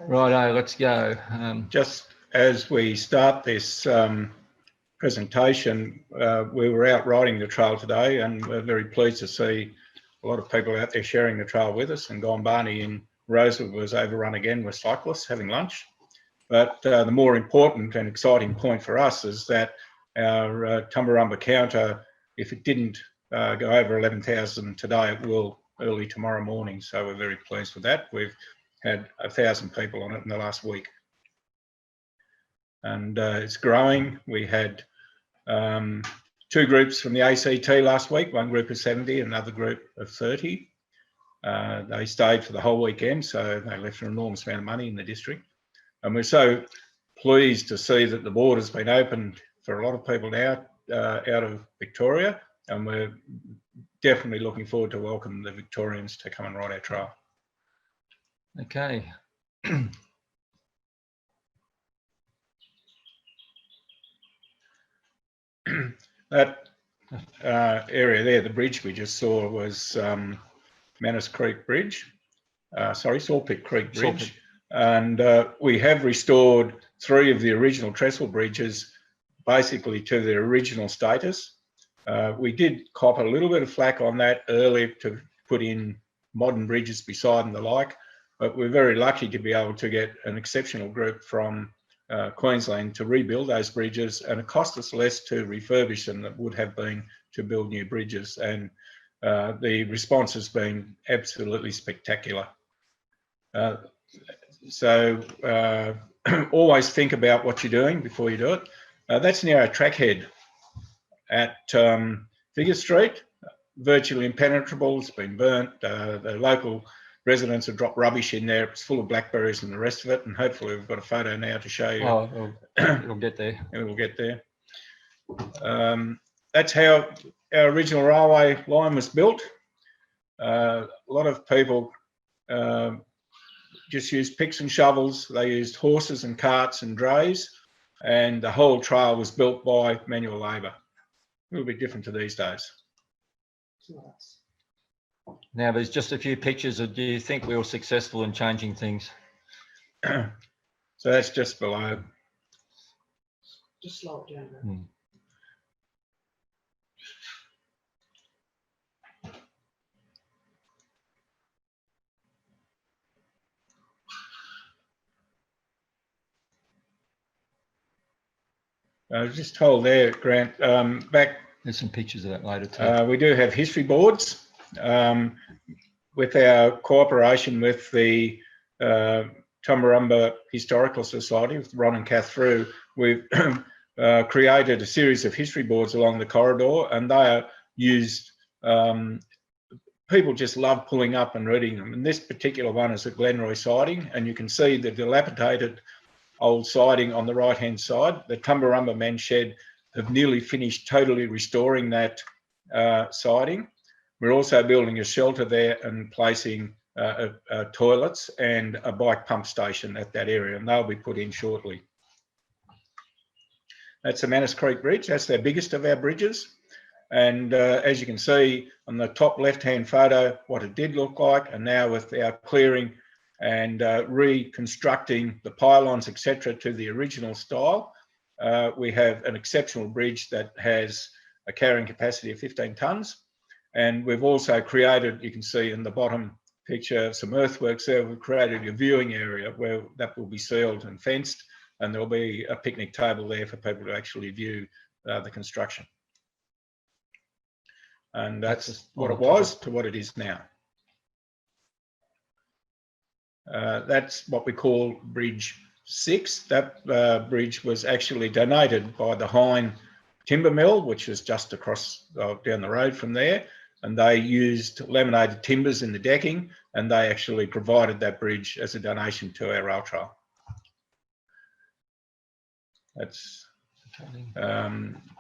Righto, let's go. Just as we start this presentation, we were out riding the trail today, and we're very pleased to see a lot of people out there sharing the trail with us. And Gombani in Rosewood was overrun again with cyclists having lunch. But the more important and exciting point for us is that our Tumbarumba counter, if it didn't go over 11,000 today, it will early tomorrow morning. So we're very pleased with that. We've had 1,000 people on it in the last week. And it's growing. We had 2 groups from the ACT last week, one group of 70, another group of 30. They stayed for the whole weekend, so they left an enormous amount of money in the district. And we're so pleased to see that the border's been opened for a lot of people now out of Victoria, and we're definitely looking forward to welcome the Victorians to come and ride our trail. Okay. That area there, the bridge we just saw, was Manus Creek Bridge, Saltpit Creek Bridge. And we have restored 3 of the original trestle bridges basically to their original status. We did cop a little bit of flack on that earlier to put in modern bridges beside and the like, but we're very lucky to be able to get an exceptional group from Queensland to rebuild those bridges, and it cost us less to refurbish them than it would have been to build new bridges. And the response has been absolutely spectacular. So always think about what you're doing before you do it. That's near our trackhead at Figure Street, virtually impenetrable. It's been burnt. The local residents have dropped rubbish in there. It's full of blackberries and the rest of it. And hopefully we've got a photo now to show you. Oh, it'll get there. It will get there. That's how our original railway line was built. A lot of people just used picks and shovels. They used horses and carts and drays, and the whole trail was built by manual labour. A little bit different to these days. Now, there's just a few pictures. Do you think we were successful in changing things? So that's just below. Just slow it down. I was just told there, Grant, back. There's some pictures of that later too. We do have history boards. With our cooperation with the Tumbarumba Historical Society, with Ron and Kath Frew, we've created a series of history boards along the corridor, and they are used. People just love pulling up and reading them. And this particular one is at Glenroy siding, and you can see the dilapidated old siding on the right-hand side. The Tumbarumba men's shed have nearly finished totally restoring that siding. We're also building a shelter there and placing toilets and a bike pump station at that area, and they'll be put in shortly. That's the Manus Creek Bridge. That's the biggest of our bridges. And as you can see on the top left-hand photo, what it did look like, and now with our clearing and reconstructing the pylons, etc., to the original style, we have an exceptional bridge that has a carrying capacity of 15 tonnes. And we've also created, you can see in the bottom picture, some earthworks there. We've created a viewing area where that will be sealed and fenced, and there'll be a picnic table there for people to actually view the construction. And that's what it was to what it is now. That's what we call Bridge 6. That bridge was actually donated by the Hine Timber Mill, which is just across down the road from there. And they used laminated timbers in the decking, and they actually provided that bridge as a donation to our rail trail. That's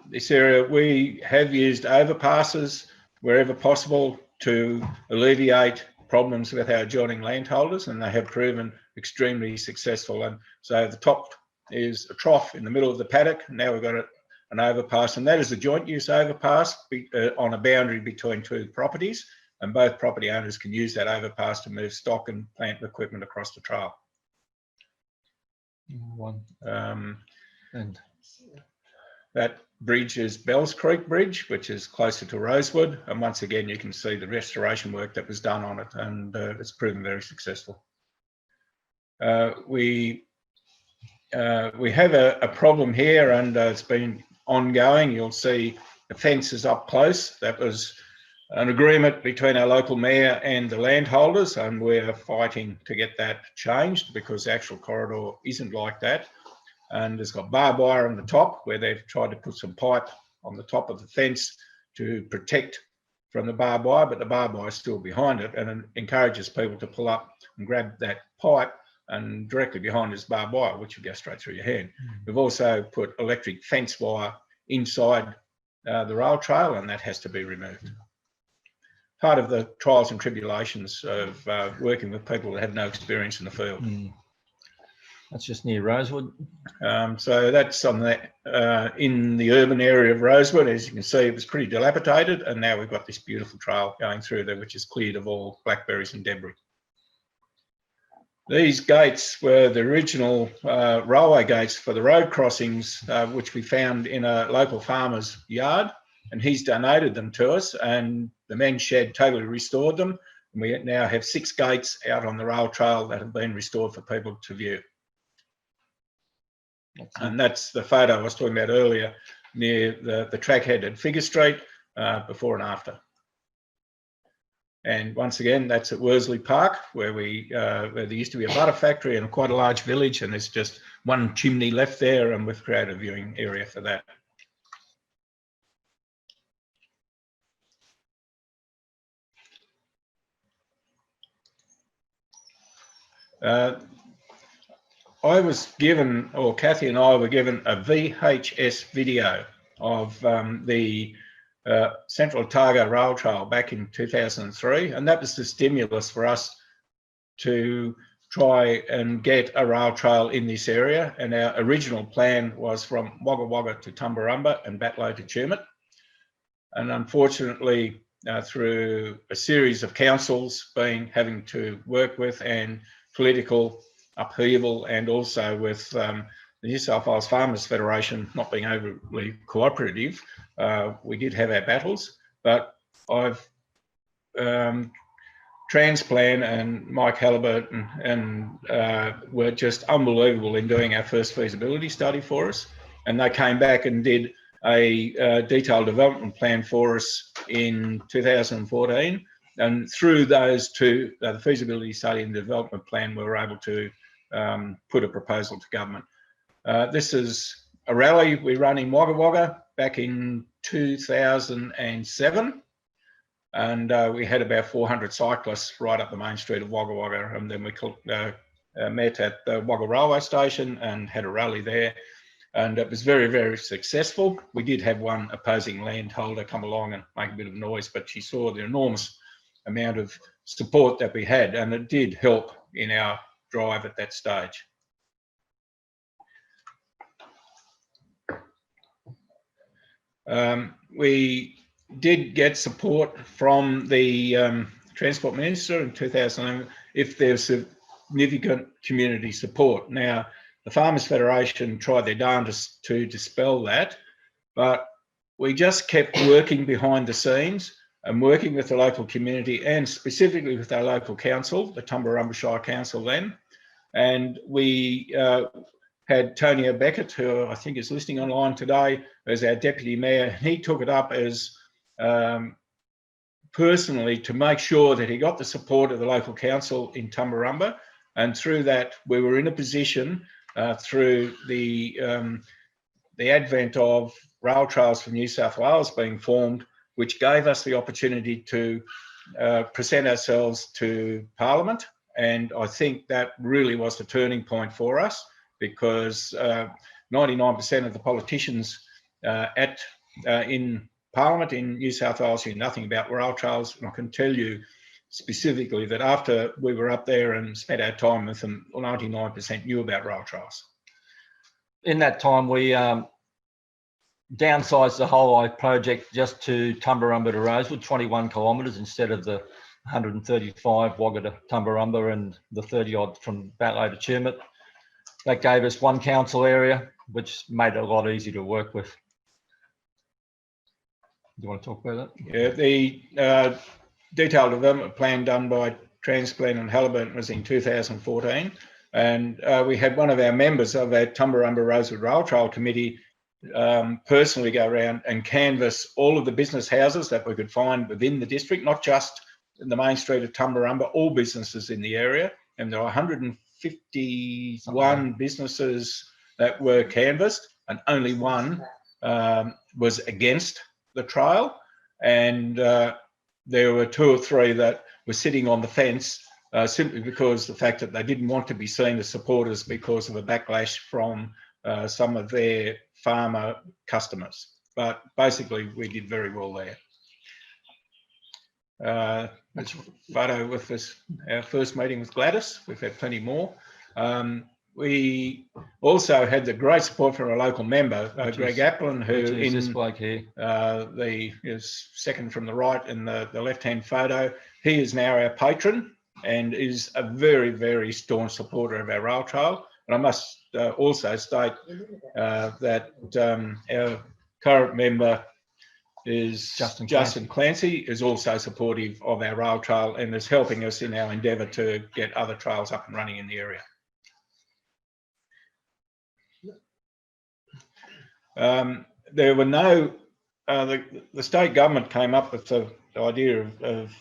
this area. We have used overpasses wherever possible to alleviate problems with our adjoining landholders, and they have proven extremely successful. And so the top is a trough in the middle of the paddock. Now we've got an overpass, and that is a joint use overpass on a boundary between 2 properties, and both property owners can use that overpass to move stock and plant equipment across the trail. One. And That bridge is Bells Creek Bridge, which is closer to Rosewood. And once again, you can see the restoration work that was done on it, and it's proven very successful. We have a problem here, and it's been ongoing. You'll see the fence is up close. That was an agreement between our local mayor and the landholders, and we're fighting to get that changed because the actual corridor isn't like that. And it's got barbed wire on the top where they've tried to put some pipe on the top of the fence to protect from the barbed wire, but the barbed wire is still behind it, and it encourages people to pull up and grab that pipe, and directly behind is barbed wire, which will go straight through your hand. We've also put electric fence wire inside the rail trail, and that has to be removed. Part of the trials and tribulations of working with people that have no experience in the field. That's just near Rosewood. So that's on the in the urban area of Rosewood. As you can see, it was pretty dilapidated, and now we've got this beautiful trail going through there, which is cleared of all blackberries and debris. These gates were the original railway gates for the road crossings, which we found in a local farmer's yard, and he's donated them to us, and the men's shed totally restored them. And we now have 6 gates out on the rail trail that have been restored for people to view. And that's the photo I was talking about earlier near the trackhead at Figure Street, before and after. And once again, that's at Worsley Park, where there used to be a butter factory and quite a large village, and there's just one chimney left there, and we've created a viewing area for that. I was given, or Kathy and I were given, a VHS video of the Central Otago Rail Trail back in 2003, and that was the stimulus for us to try and get a rail trail in this area. And our original plan was from Wagga Wagga to Tumbarumba and Batlow to Tumut. And unfortunately, through a series of councils having to work with, and political upheaval, and also with the New South Wales Farmers Federation not being overly cooperative, we did have our battles. But I've Transplan and Mike Halliburton were just unbelievable in doing our first feasibility study for us, and they came back and did a detailed development plan for us in 2014. And through those two, the feasibility study and development plan, we were able to put a proposal to government. This is a rally we ran in Wagga Wagga back in 2007. And we had about 400 cyclists right up the main street of Wagga Wagga. And then we met at the Wagga railway station and had a rally there. And it was very, very successful. We did have one opposing landholder come along and make a bit of noise, but she saw the enormous amount of support that we had, and it did help in our drive at that stage. We did get support from the Transport Minister in 2011 if there's significant community support. Now, the Farmers Federation tried their darndest to dispel that, but we just kept working behind the scenes and working with the local community, and specifically with our local council, the Tumbarumba Shire Council then. And we had Tony Beckett, who I think is listening online today, as our deputy mayor. He took it up as personally to make sure that he got the support of the local council in Tumbarumba. And through that, we were in a position through the advent of Rail Trails for New South Wales being formed, which gave us the opportunity to present ourselves to Parliament. And I think that really was the turning point for us, because 99% of the politicians in Parliament in New South Wales knew nothing about rail trails. And I can tell you specifically that after we were up there and spent our time with them, 99% knew about rail trails. In that time, we downsized the whole project just to Tumbarumba to Rosewood, 21 kilometres instead of the 135 Wagga to Tumbarumba and the 30 odd from Batlow to Tumut. that gave us one council area, which made it a lot easier to work with. Do you want to talk about that? Yeah, the detailed development plan done by Transplant and Halliburton was in 2014, and we had one of our members of our Tumbarumba Rosewood Rail Trail Committee personally go around and canvass all of the business houses that we could find within the district, not just in the main street of Tumbarumba, all businesses in the area, and there are 151 businesses that were canvassed, and only one was against the trail, and there were 2 or 3 that were sitting on the fence simply because the fact that they didn't want to be seen as supporters because of a backlash from some of their farmer customers. But basically, we did very well there. That's a photo with this, our first meeting with Gladys. We've had plenty more. We also had the great support from a local member, Greg Applin, who is this bloke here. is second from the right in the left-hand photo. He is now our patron and is a very, very staunch supporter of our rail trail. And I must also state that our current member is Justin Clancy, is also supportive of our rail trail and is helping us in our endeavour to get other trails up and running in the area. There were no, the state government came up with the idea of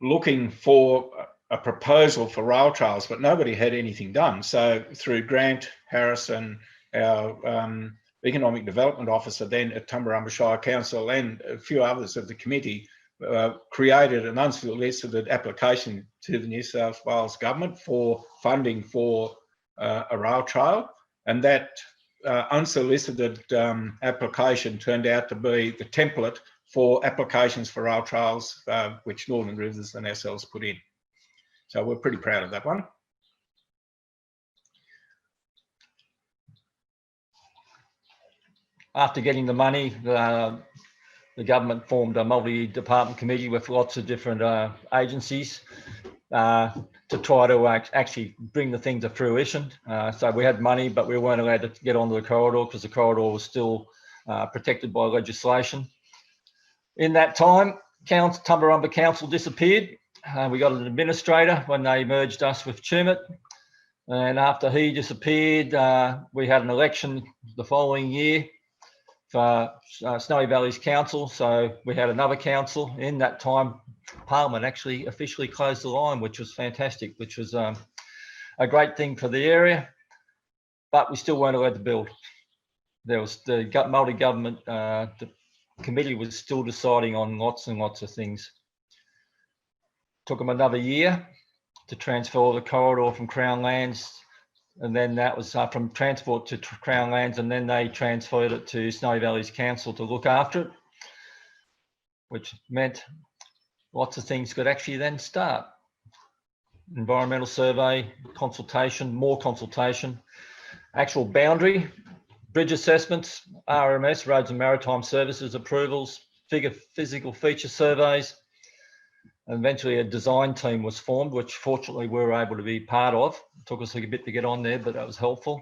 looking for a proposal for rail trails, but nobody had anything done. So through Grant Harrison, our Economic Development Officer then at Tumbarumba Shire Council, and a few others of the committee, created an unsolicited application to the New South Wales government for funding for a rail trail, and that unsolicited application turned out to be the template for applications for rail trails, which Northern Rivers and ourselves put in. So we're pretty proud of that one. After getting the money, the government formed a multi-department committee with lots of different agencies to try to actually bring the thing to fruition. So we had money, but we weren't allowed to get onto the corridor because the corridor was still protected by legislation. In that time, Tumbarumba Council disappeared. We got an administrator when they merged us with Tumit. And after he disappeared, we had an election the following year for Snowy Valleys Council. So we had another council. In that time, Parliament actually officially closed the line, which was fantastic, which was a great thing for the area, but we still weren't allowed to build. There was the multi-government committee was still deciding on lots and lots of things. Took them another year to transfer the corridor from Crown Lands, and then that was from Transport to Crown Lands, and then they transferred it to Snowy Valleys Council to look after it, which meant lots of things could actually then start. Environmental survey, consultation, more consultation, actual boundary, bridge assessments, RMS, Roads and Maritime Services approvals, physical feature surveys. And eventually a design team was formed, which fortunately we were able to be part of. It took us a bit to get on there, but that was helpful.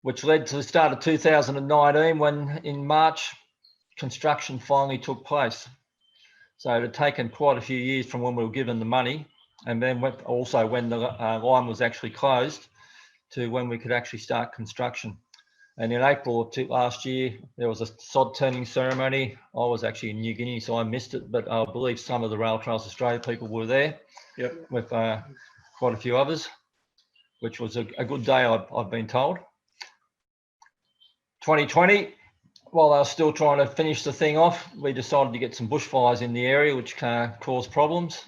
Which led to the start of 2019 when in March, construction finally took place. So it had taken quite a few years from when we were given the money, and then also when the line was actually closed to when we could actually start construction. And in April of last year, there was a sod turning ceremony. I was actually in New Guinea, so I missed it, but I believe some of the Rail Trails Australia people were there. Yep. With quite a few others, which was a good day, I've been told. 2020, while I was still trying to finish the thing off, we decided to get some bushfires in the area, which caused problems.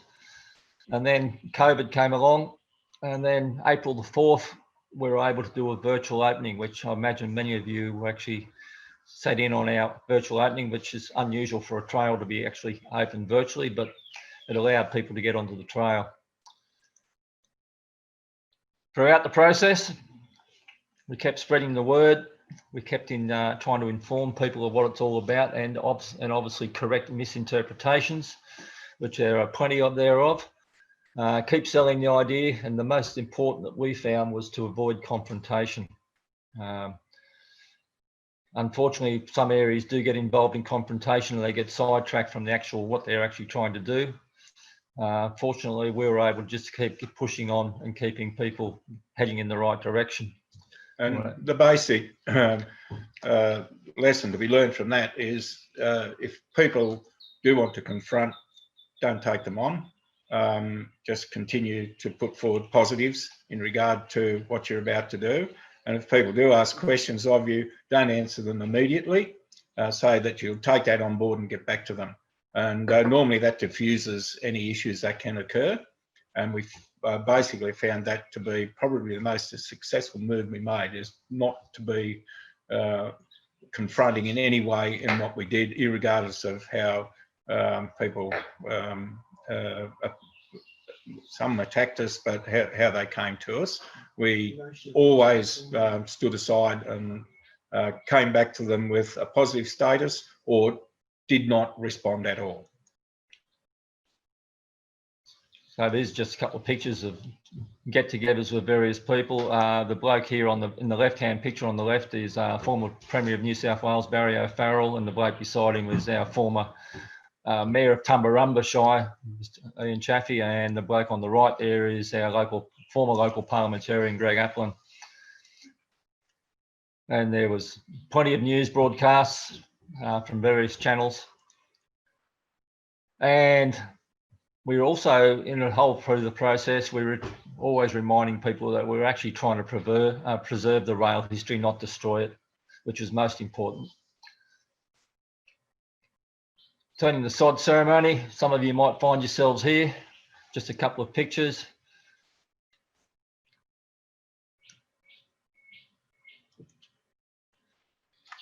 And then COVID came along, and then April the 4th, we were able to do a virtual opening, which I imagine many of you actually sat in on our virtual opening, which is unusual for a trail to be actually open virtually, but it allowed people to get onto the trail. Throughout the process, we kept spreading the word. We kept trying to inform people of what it's all about, and obviously correct misinterpretations, which there are plenty of thereof. Keep selling the idea, and the most important that we found was to avoid confrontation. Unfortunately, some areas do get involved in confrontation and they get sidetracked from the actual what they're actually trying to do. Fortunately, we were able just to keep pushing on and keeping people heading in the right direction. And the basic lesson to be learned from that is if people do want to confront, don't take them on. Just continue to put forward positives in regard to what you're about to do. And if people do ask questions of you, don't answer them immediately. Say that you'll take that on board and get back to them. And normally that diffuses any issues that can occur. And we've basically found that to be probably the most successful move we made, is not to be confronting in any way in what we did, irregardless of how people, some attacked us, but how they came to us. We always stood aside and came back to them with a positive status or did not respond at all. So there's just a couple of pictures of get-togethers with various people. The bloke here in the left-hand picture on the left is former Premier of New South Wales, Barry O'Farrell, and the bloke beside him is our former Mayor of Tumbarumba Shire, Ian Chaffey, and the bloke on the right there is our former local parliamentarian, Greg Applin. And there was plenty of news broadcasts from various channels. And we were also, in the whole through the process, we were always reminding people that we were actually trying to preserve the rail history, not destroy it, which is most important. Turning the sod ceremony, some of you might find yourselves here. Just a couple of pictures.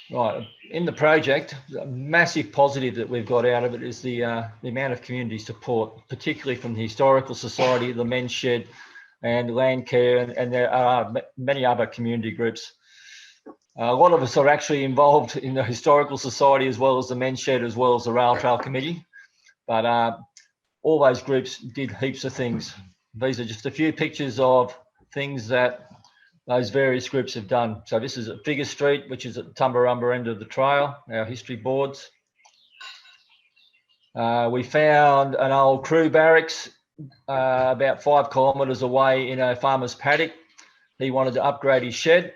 Right, in the project, a massive positive that we've got out of it is the amount of community support, particularly from the Historical Society, the Men's Shed, and Landcare, and there are many other community groups. A lot of us are actually involved in the Historical Society as well as the Men's Shed, as well as the Rail Trail Committee. But all those groups did heaps of things. These are just a few pictures of things that those various groups have done. So this is at Figure Street, which is at the Tumbarumba end of the trail, our history boards. We found an old crew barracks about 5 kilometres away in a farmer's paddock. He wanted to upgrade his shed.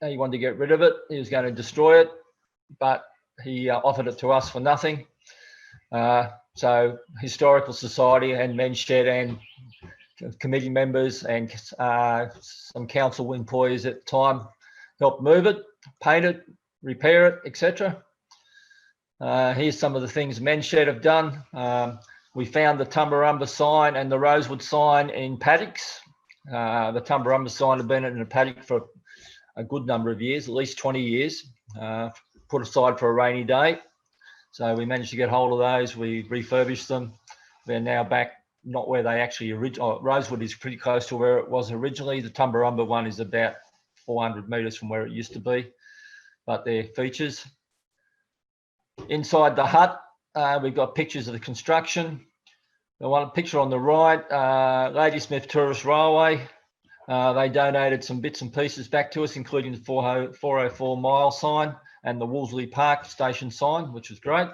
He wanted to get rid of it. He was going to destroy it, but he offered it to us for nothing. So Historical Society and Men's Shed and committee members and some council employees at the time helped move it, paint it, repair it, etc. Here's some of the things Men's Shed have done. We found the Tumbarumba sign and the Rosewood sign in paddocks. The Tumbarumba sign had been in a paddock for a good number of years, at least 20 years, put aside for a rainy day. So we managed to get hold of those. We refurbished them. They're now back, not where they actually originally. Rosewood is pretty close to where it was originally. The Tumbarumba one is about 400 metres from where it used to be, but they're features. Inside the hut, we've got pictures of the construction. The one picture on the right, Ladysmith Tourist Railway. They donated some bits and pieces back to us, including the 404 mile sign and the Wolseley Park station sign, which was great.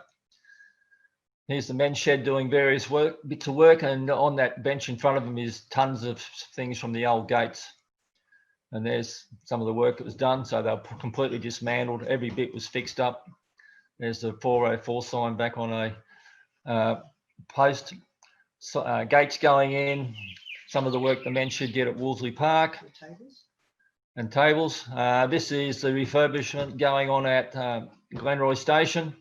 Here's the Men's Shed doing various bits of work, and on that bench in front of them is tons of things from the old gates. And there's some of the work that was done. So they were completely dismantled. Every bit was fixed up. There's the 404 sign back on a post. So, gates going in. Some of the work the Men's Shed did at Wolseley Park. And tables. This is the refurbishment going on at Glenroy Station.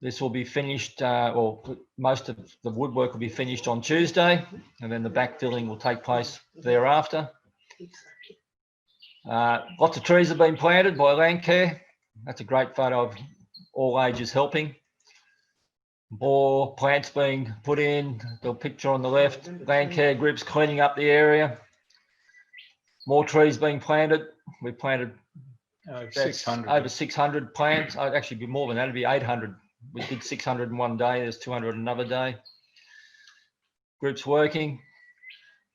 This will be finished, or most of the woodwork will be finished on Tuesday, and then the backfilling will take place thereafter. Lots of trees have been planted by Landcare. That's a great photo of all ages helping. More plants being put in, the picture on the left, Landcare groups cleaning up the area. More trees being planted. We planted 600. over 600 plants. I'd actually be more than that, it'd be 800. We did 600 in one day, there's 200 another day. Groups working.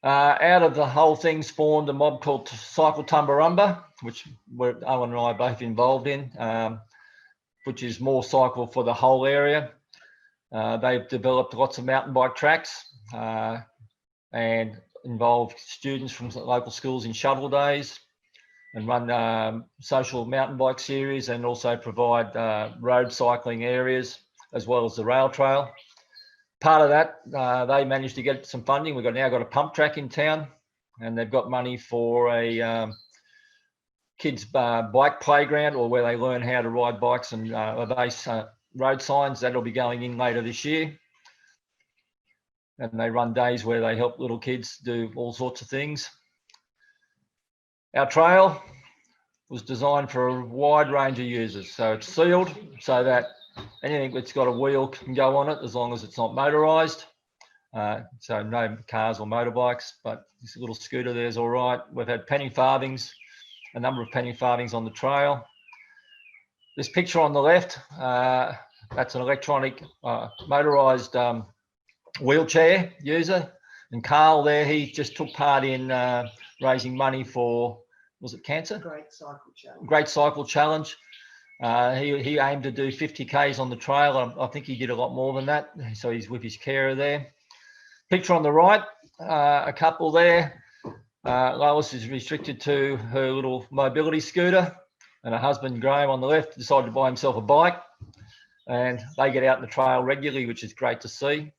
Out of the whole thing spawned a mob called Cycle Tumbarumba, which Owen and I are both involved in, which is more cycle for the whole area. They've developed lots of mountain bike tracks and involved students from local schools in shuttle days and run social mountain bike series, and also provide road cycling areas as well as the rail trail. Part of that, they managed to get some funding. We've now got a pump track in town, and they've got money for a kids' bike playground, or where they learn how to ride bikes and obey road signs. That'll be going in later this year. And they run days where they help little kids do all sorts of things. Our trail was designed for a wide range of users. So it's sealed so that anything that's got a wheel can go on it, as long as it's not motorised. So no cars or motorbikes, but this little scooter there's all right. We've had penny farthings, a number of penny farthings on the trail. This picture on the left, that's an electronic motorised wheelchair user. And Carl there, he just took part in raising money for, was it cancer? Great Cycle Challenge. Great Cycle Challenge. He aimed to do 50 Ks on the trail. I think he did a lot more than that. So he's with his carer there. Picture on the right, a couple there. Lois is restricted to her little mobility scooter, and her husband Graham on the left decided to buy himself a bike, and they get out in the trail regularly, which is great to see.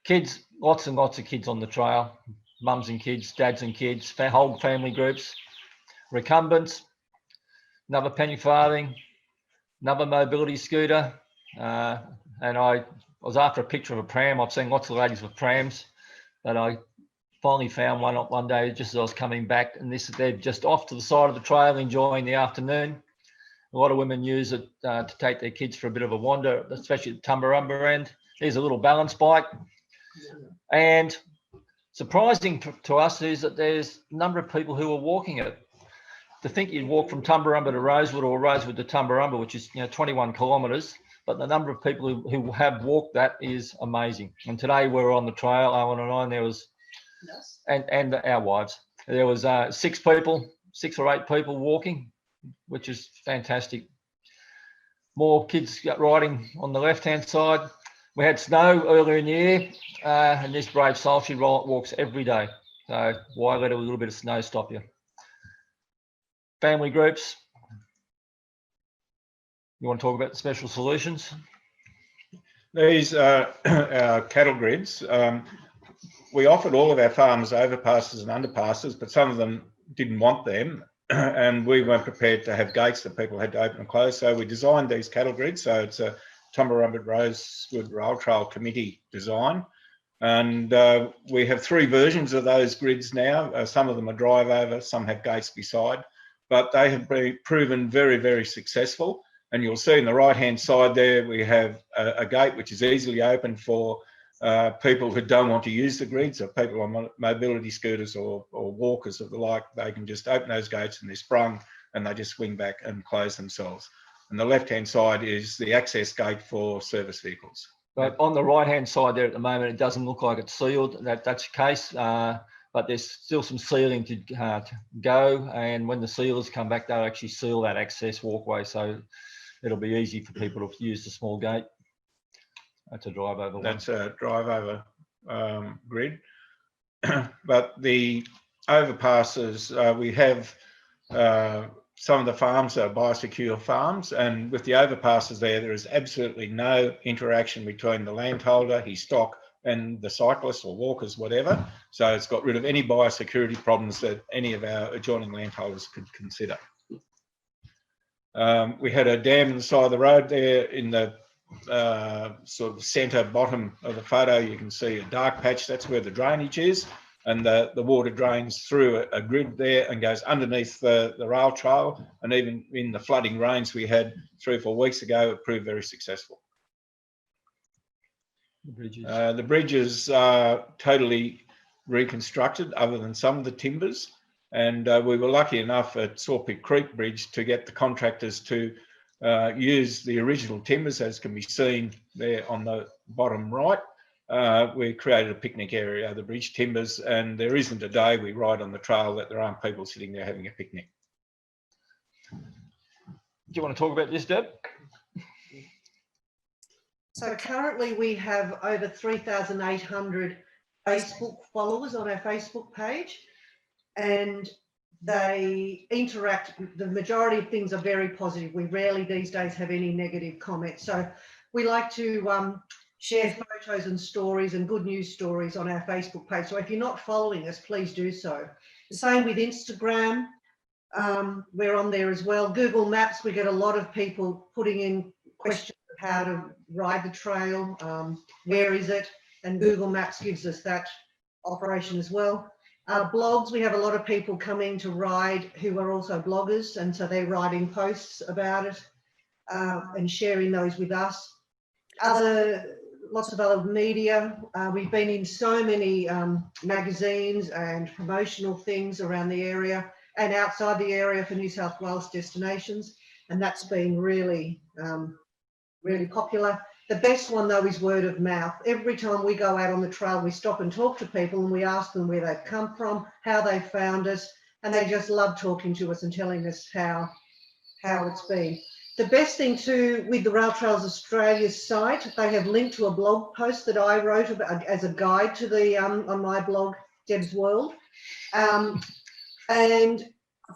Kids, lots and lots of kids on the trail, mums and kids, dads and kids, whole family groups. Recumbents, another penny farthing, another mobility scooter, and I was after a picture of a pram. I've seen lots of ladies with prams, but I finally found one day just as I was coming back, and they're just off to the side of the trail enjoying the afternoon. A lot of women use it to take their kids for a bit of a wander, especially at the Tumbarumba end. Here's a little balance bike. And surprising to us is that there's a number of people who are walking it. To think you'd walk from Tumbarumba to Rosewood, or Rosewood to Tumbarumba, which is 21 kilometres, but the number of people who have walked that is amazing. And today we were on the trail, Owen and I, and there was, Yes. and our wives, there was 6 or 8 people walking, which is fantastic. More kids riding on the left-hand side. We had snow earlier in the year, and this brave soul, she walks every day. So why let a little bit of snow stop you? Family groups. You want to talk about the special solutions? These are our cattle grids. We offered all of our farmers overpasses and underpasses, but some of them didn't want them, and we weren't prepared to have gates that people had to open and close. So we designed these cattle grids. So it's a Tumbarumba Rosewood Rail Trail Committee design. And we have 3 versions of those grids now. Some of them are drive over, some have gates beside, but they have been proven very, very successful. And you'll see in the right-hand side there, we have a gate which is easily open for people who don't want to use the grids, or people on mobility scooters or walkers of the like. They can just open those gates and they're sprung, and they just swing back and close themselves. And the left-hand side is the access gate for service vehicles. But on the right-hand side there at the moment, it doesn't look like it's sealed. That's the case, but there's still some sealing to go. And when the sealers come back, they'll actually seal that access walkway. So it'll be easy for people to use the small gate. That's a drive over. That's a drive over grid. But the overpasses, we have some of the farms are biosecure farms, and with the overpasses there is absolutely no interaction between the landholder, his stock, and the cyclists or walkers, whatever. So it's got rid of any biosecurity problems that any of our adjoining landholders could consider. We had a dam on the side of the road there in the sort of centre bottom of the photo. You can see a dark patch. That's where the drainage is, and the water drains through a grid there and goes underneath the rail trail. And even in the flooding rains we had 3 or 4 weeks ago, it proved very successful. The bridges are totally reconstructed, other than some of the timbers. And we were lucky enough at Sawpit Creek Bridge to get the contractors to use the original timbers, as can be seen there on the bottom right. we created a picnic area, the bridge timbers, and there isn't a day we ride on the trail that there aren't people sitting there having a picnic. Do you want to talk about this, Deb? So currently we have over 3,800 Facebook followers on our Facebook page, and they interact. The majority of things are very positive. We rarely these days have any negative comments. So we like to share photos and stories and good news stories on our Facebook page. So if you're not following us, please do so. The same with Instagram. We're on there as well. Google Maps, we get a lot of people putting in questions of how to ride the trail, where is it? And Google Maps gives us that operation as well. Blogs, we have a lot of people coming to ride who are also bloggers, and so they're writing posts about it and sharing those with us. Lots of other media. We've been in so many magazines and promotional things around the area and outside the area for New South Wales destinations, and that's been really, really popular. The best one though is word of mouth. Every time we go out on the trail, we stop and talk to people and we ask them where they've come from, how they found us, and they just love talking to us and telling us how it's been. The best thing too with the Rail Trails Australia site, they have linked to a blog post that I wrote about as a guide to the on my blog, Deb's World. And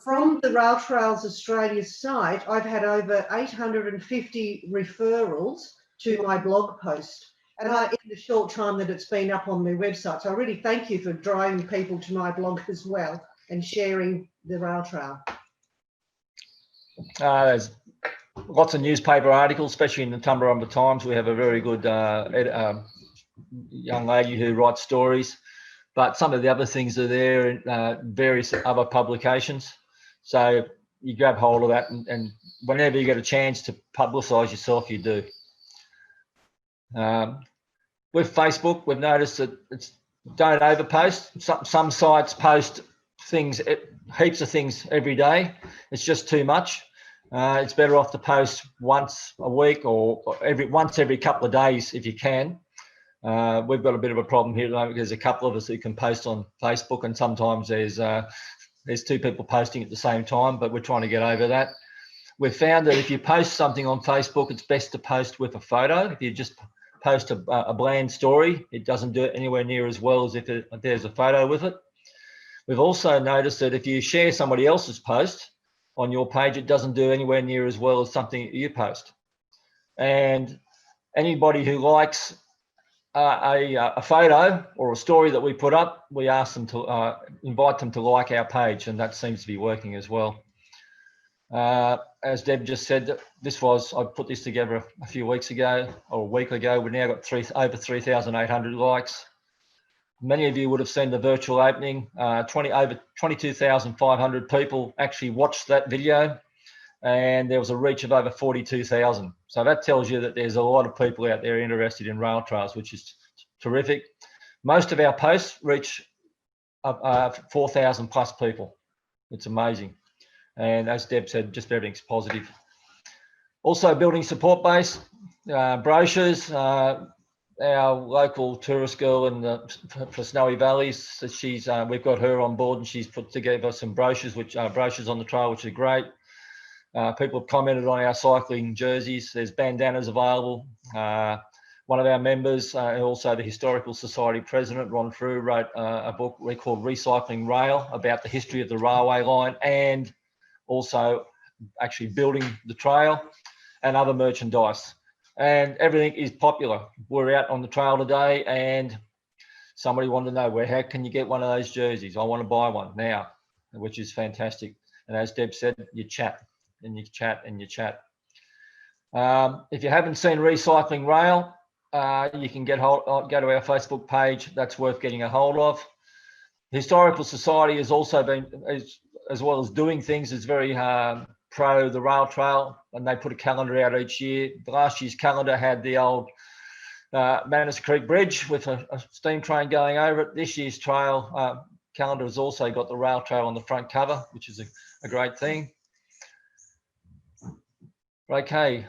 from the Rail Trails Australia site, I've had over 850 referrals to my blog post, and in the short time that it's been up on their website. So I really thank you for driving people to my blog as well and sharing the rail trail. There's lots of newspaper articles, especially in the Tumbarumba Times. We have a very good young lady who writes stories, but some of the other things are there in various other publications. So you grab hold of that, and whenever you get a chance to publicise yourself, you do. With Facebook, we've noticed that don't overpost. Some sites post things, heaps of things every day. It's just too much. It's better off to post once a week or once every couple of days if you can. We've got a bit of a problem here at the moment because there's a couple of us who can post on Facebook, and sometimes there's two people posting at the same time, but we're trying to get over that. We've found that if you post something on Facebook, it's best to post with a photo. If you just post a bland story, it doesn't do it anywhere near as well as if there's a photo with it. We've also noticed that if you share somebody else's post on your page, it doesn't do anywhere near as well as something you post. And anybody who likes a photo or a story that we put up, we ask them to invite them to like our page, and that seems to be working as well. As Deb just said, I put this together a few weeks ago or a week ago. We've now got over 3,800 likes. Many of you would have seen the virtual opening. Over 22,500 people actually watched that video, and there was a reach of over 42,000. So that tells you that there's a lot of people out there interested in rail trails, which is terrific. Most of our posts reach 4,000 plus people. It's amazing. And as Deb said, just everything's positive. Also building support base, brochures. Our local tourist girl for Snowy Valleys, we've got her on board, and she's put together some brochures, brochures on the trail, which are great. People have commented on our cycling jerseys. There's bandanas available. One of our members, also the Historical Society president, Ron Frew, wrote a book called Recycling Rail about the history of the railway line and also actually building the trail and other merchandise. And everything is popular. We're out on the trail today, and somebody wanted to know, how can you get one of those jerseys? I want to buy one now, which is fantastic. And as Deb said, you chat and you chat and you chat. If you haven't seen Recycling Rail, you can go to our Facebook page. That's worth getting a hold of. The Historical Society has also been, as well as doing things, is very pro the rail trail, and they put a calendar out each year. Last year's calendar had the old Manners Creek Bridge with a steam train going over it. This year's trail calendar has also got the rail trail on the front cover, which is a great thing. Okay,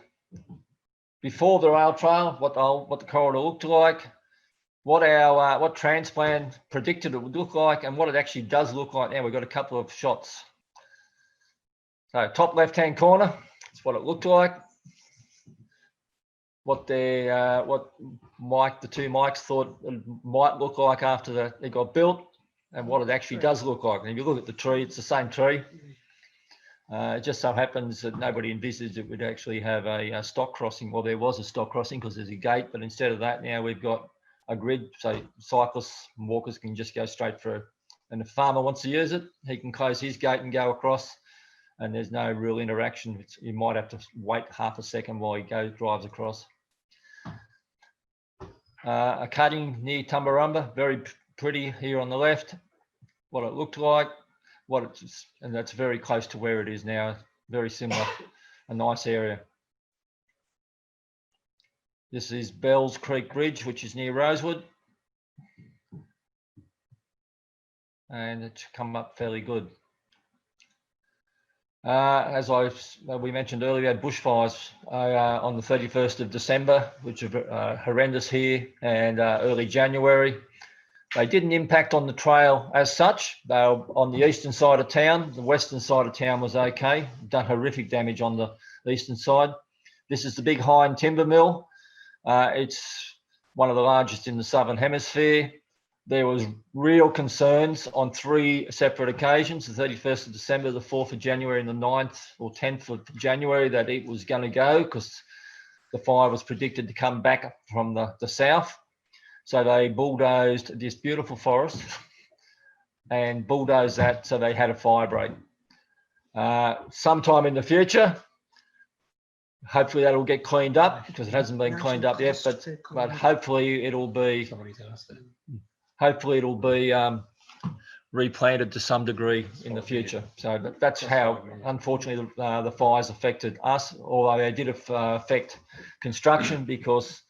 before the rail trail, what the corridor looked like. what transplant predicted it would look like and what it actually does look like now. We've got a couple of shots. So top left-hand corner, that's what it looked like. What Mike, the two Mikes thought it might look like after it got built, and what it actually does look like. And if you look at the tree, it's the same tree. It just so happens that nobody envisaged it would actually have a stock crossing. Well, there was a stock crossing because there's a gate, but instead of that, now we've got a grid, so cyclists and walkers can just go straight through. And if a farmer wants to use it, he can close his gate and go across, and there's no real interaction. You might have to wait half a second while he drives across. A cutting near Tumbarumba, very pretty here on the left. What it looked like, and that's very close to where it is now. Very similar, a nice area. This is Bells Creek Bridge, which is near Rosewood, and it's come up fairly good. As we mentioned earlier, we had bushfires on the 31st of December, which are horrendous here, and early January. They didn't impact on the trail as such. They were on the eastern side of town. The western side of town was okay. Done horrific damage on the eastern side. This is the Big Hind Timber Mill. It's one of the largest in the Southern Hemisphere. There was real concerns on 3 separate occasions, the 31st of December, the 4th of January, and the 9th or 10th of January, that it was going to go because the fire was predicted to come back from the south. So they bulldozed this beautiful forest and bulldozed that, so they had a fire break. Sometime in the future, hopefully that'll get cleaned up because it hasn't been cleaned up yet, but hopefully it'll be replanted to some degree in the future. So that's how, unfortunately, the fires affected us, although they did affect construction because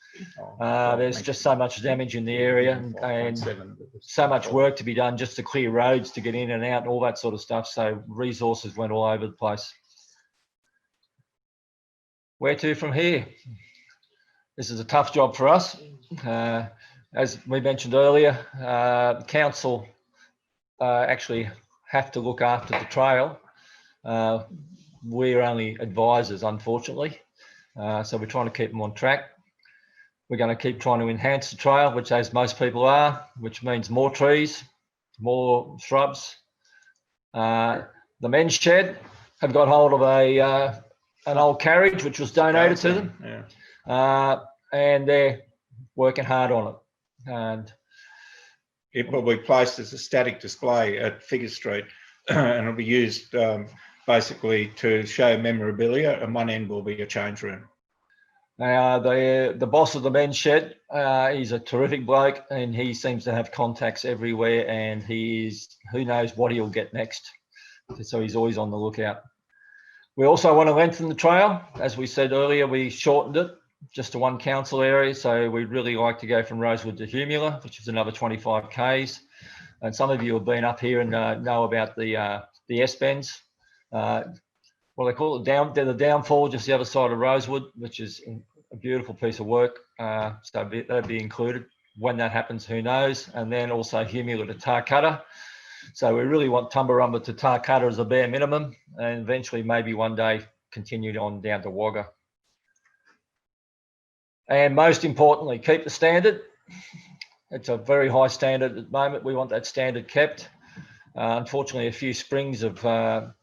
there's just so much damage in the area and so much work to be done just to clear roads to get in and out and all that sort of stuff. So resources went all over the place. Where to from here? This is a tough job for us. As we mentioned earlier, the council actually have to look after the trail. We're only advisors, unfortunately. So we're trying to keep them on track. We're going to keep trying to enhance the trail, which as most people are, which means more trees, more shrubs. The men's shed have got hold of an old carriage, which was donated to them. And they're working hard on it. And it will be placed as a static display at Figure Street and it'll be used basically to show memorabilia, and one end will be a change room. The boss of the men's shed, he's a terrific bloke and he seems to have contacts everywhere, and who knows what he'll get next. So he's always on the lookout. We also want to lengthen the trail. As we said earlier, we shortened it just to one council area. So we'd really like to go from Rosewood to Humula, which is another 25 Ks. And some of you have been up here and know about the S-bends. Well, they call it the downfall, just the other side of Rosewood, which is a beautiful piece of work. So that'll be included. When that happens, who knows? And then also Humula to Tarcutta. So we really want Tumbarumba to Tarcutta as a bare minimum, and eventually maybe one day continue on down to Wagga. And most importantly, keep the standard. It's a very high standard at the moment. We want that standard kept. Unfortunately, a few springs have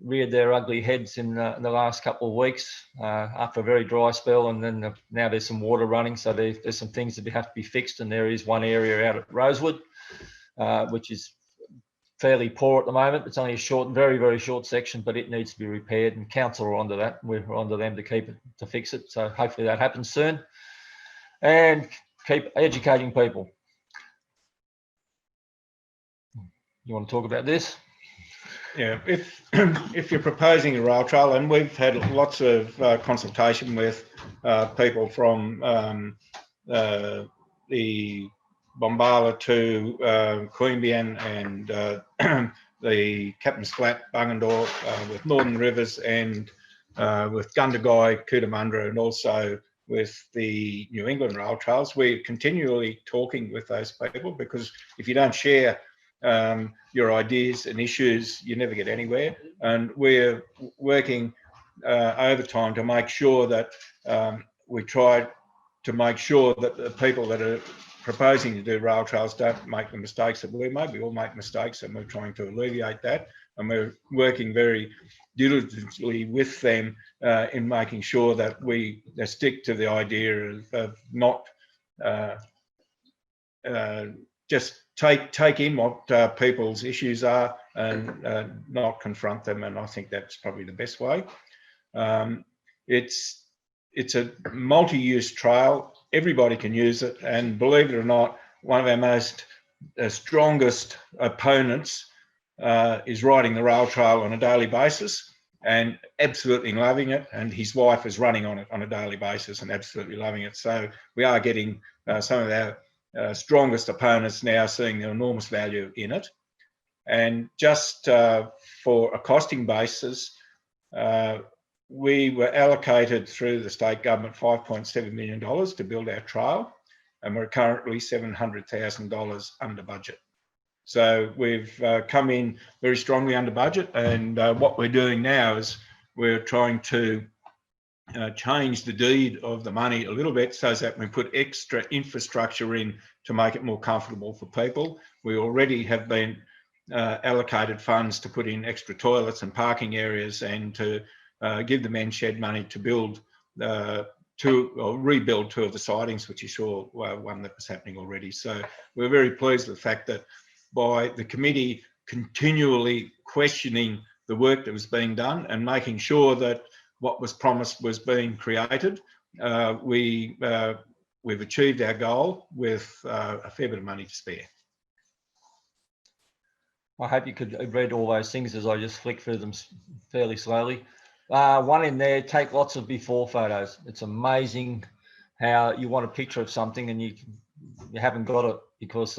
reared their ugly heads in the last couple of weeks after a very dry spell, and then now there's some water running, so there's some things that have to be fixed, and there is one area out at Rosewood which is fairly poor at the moment. It's only a short, very, very short section, but it needs to be repaired, and council are onto that. We're onto them to fix it, so hopefully that happens soon. And keep educating people. You want to talk about this? Yeah, if you're proposing a rail trail, and we've had lots of consultation with people from the Bombala to Queanbeyan and the Captain's Flat, Bungendore, with Northern Rivers, and with Gundagai, Cootamundra, and also with the New England Rail Trails. We're continually talking with those people, because if you don't share your ideas and issues, you never get anywhere. And we're working overtime to make sure that we try to make sure that the people that are proposing to do rail trails don't make the mistakes that we made. We all make mistakes, and we're trying to alleviate that. And we're working very diligently with them in making sure that we stick to the idea of not just take in what people's issues are and not confront them. And I think that's probably the best way. It's a multi-use trail. Everybody can use it, and believe it or not, one of our most strongest opponents is riding the rail trail on a daily basis and absolutely loving it, and his wife is running on it on a daily basis and absolutely loving it. So we are getting some of our strongest opponents now seeing the enormous value in it. And just for a costing basis, we were allocated through the state government $5.7 million to build our trail, and we're currently $700,000 under budget. So we've come in very strongly under budget, and what we're doing now is we're trying to change the deed of the money a little bit so that we put extra infrastructure in to make it more comfortable for people. We already have been allocated funds to put in extra toilets and parking areas, and to give the men's shed money to build rebuild two of the sidings, which you saw one that was happening already. So we're very pleased with the fact that by the committee continually questioning the work that was being done and making sure that what was promised was being created, we've achieved our goal with a fair bit of money to spare. I hope you could read all those things as I just flick through them fairly slowly. One in there, take lots of before photos. It's amazing how you want a picture of something and you haven't got it because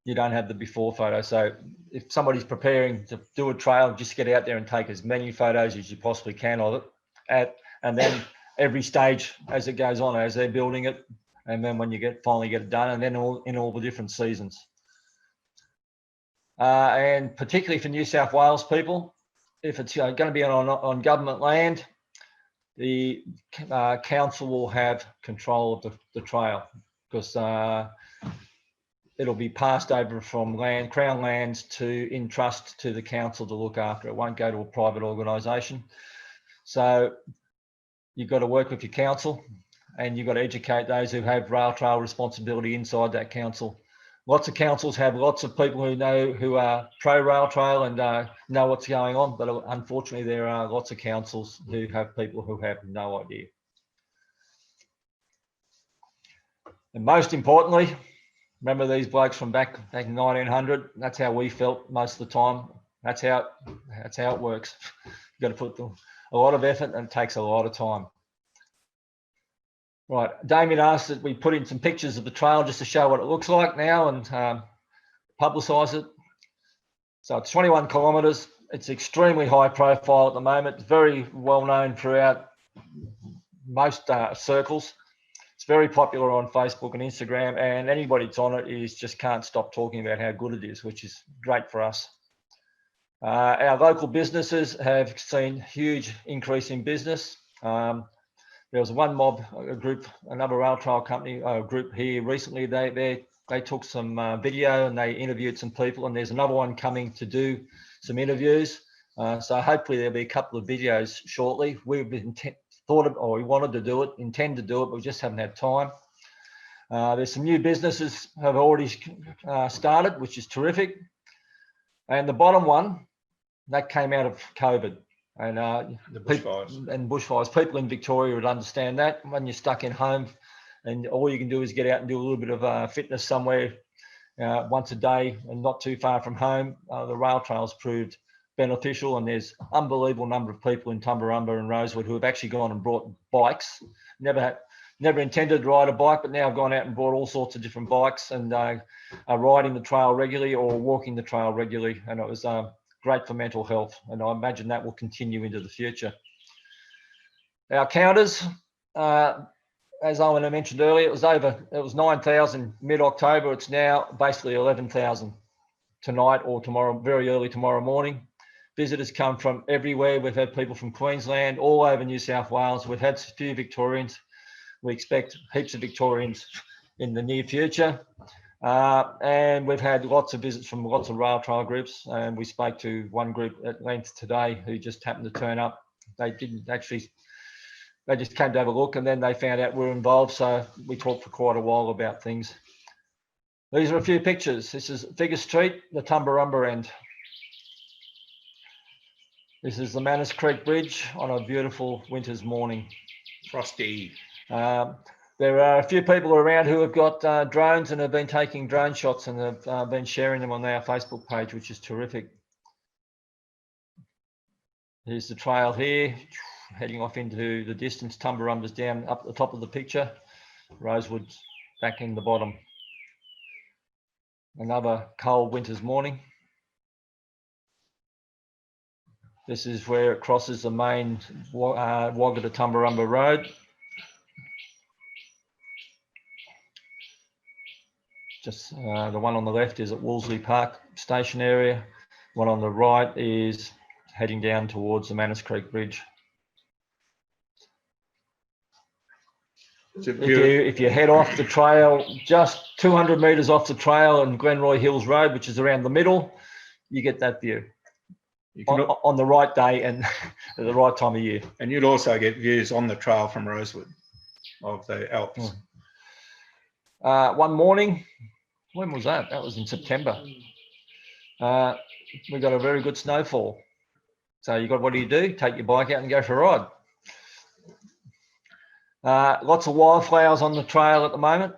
you don't have the before photo. So if somebody's preparing to do a trail, just get out there and take as many photos as you possibly can of it. And then every stage as it goes on, as they're building it, and then when you finally get it done, and then in all the different seasons. And particularly for New South Wales people, if it's going to be on government land, the council will have control of the trail, because it'll be passed over from Crown lands in trust to the council to look after. It won't go to a private organisation. So you've got to work with your council, and you've got to educate those who have rail trail responsibility inside that council. Lots of councils have lots of people who are pro rail trail and know what's going on, but unfortunately there are lots of councils who have people who have no idea. And most importantly, remember these blokes from back in 1900. That's how we felt most of the time. That's how it works. You've got to put a lot of effort, and it takes a lot of time. Right, Damien asked that we put in some pictures of the trail just to show what it looks like now and publicise it. So it's 21 kilometres. It's extremely high profile at the moment. It's very well known throughout most circles. It's very popular on Facebook and Instagram, and anybody that's on it just can't stop talking about how good it is, which is great for us. Our local businesses have seen huge increase in business. There was one group, another rail trail company group here recently. They took some video and they interviewed some people, and there's another one coming to do some interviews. So hopefully there'll be a couple of videos shortly. We've been we wanted to do it, intend to do it, but we just haven't had time. There's some new businesses have already started, which is terrific. And the bottom one, that came out of COVID. And the bushfires. And bushfires. People in Victoria would understand that when you're stuck in home and all you can do is get out and do a little bit of fitness somewhere once a day and not too far from home. The rail trails proved beneficial, and there's unbelievable number of people in Tumbarumba and Rosewood who have actually gone and brought bikes. Never intended to ride a bike, but now have gone out and bought all sorts of different bikes and are riding the trail regularly or walking the trail regularly. And it was great for mental health, and I imagine that will continue into the future. Our counters, as Owen had mentioned earlier, it was 9,000 mid-October. It's now basically 11,000 tonight or tomorrow, very early tomorrow morning. Visitors come from everywhere. We've had people from Queensland, all over New South Wales. We've had a few Victorians. We expect heaps of Victorians in the near future. And we've had lots of visits from lots of rail trail groups. And we spoke to one group at length today who just happened to turn up. They didn't actually, they just came to have a look, and then they found out we're involved. So we talked for quite a while about things. These are a few pictures. This is Figure Street, the Tumbarumba end. This is the Manners Creek Bridge on a beautiful winter's morning. Frosty. There are a few people around who have got drones and have been taking drone shots, and have been sharing them on our Facebook page, which is terrific. Here's the trail here, heading off into the distance. Tumbarumba's down up the top of the picture. Rosewood's back in the bottom. Another cold winter's morning. This is where it crosses the main Wagga to Tumbarumba Road. Just the one on the left is at Wolseley Park station area. One on the right is heading down towards the Manners Creek Bridge. If you head off the trail, just 200 metres off the trail and Glenroy Hills Road, which is around the middle, you get that view on the right day and at the right time of year. And you'd also get views on the trail from Rosewood of the Alps. One morning, when was that? That was in September. We got a very good snowfall. So what do? Take your bike out and go for a ride. Lots of wildflowers on the trail at the moment,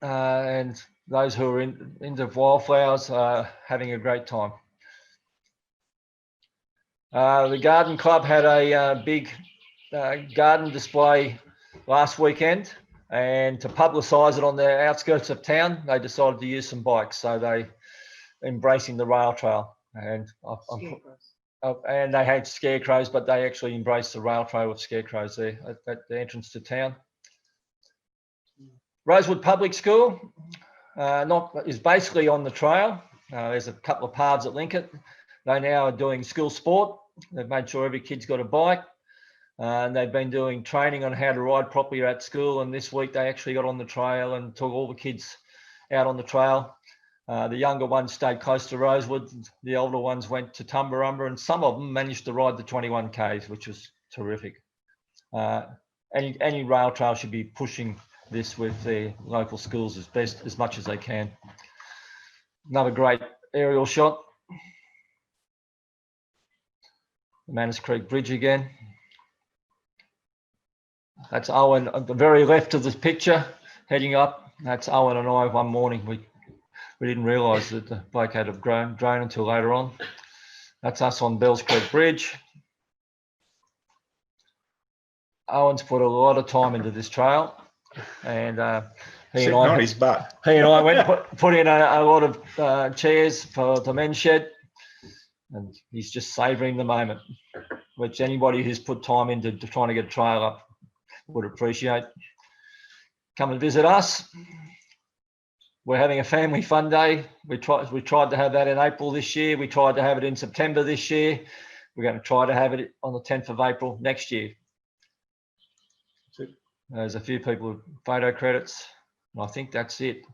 and those who are into wildflowers are having a great time. The garden club had a big garden display last weekend, and to publicise it on the outskirts of town, they decided to use some bikes. So they embracing the rail trail, and and they had scarecrows, but they actually embraced the rail trail with scarecrows there at the entrance to town. Rosewood Public School is basically on the trail. There's a couple of paths that link it. They now are doing school sport. They've made sure every kid's got a bike. And they've been doing training on how to ride properly at school. And this week they actually got on the trail and took all the kids out on the trail. The younger ones stayed close to Rosewood. The older ones went to Tumbarumba, and some of them managed to ride the 21 Ks, which was terrific. Any rail trail should be pushing this with their local schools as much as they can. Another great aerial shot. The Manners Creek Bridge again. That's Owen at the very left of this picture, heading up. That's Owen and I one morning. We didn't realise that the bloke had a drone until later on. That's us on Bells Creek Bridge. Owen's put a lot of time into this trail, and he and I went put in a lot of chairs for the men's shed, and he's just savouring the moment, which anybody who's put time into trying to get a trail up would appreciate. Come and visit us. We're having a family fun day. We tried to have that in April this year. We tried to have it in September this year. We're going to try to have it on the 10th of April next year. There's a few people with photo credits. I think that's it.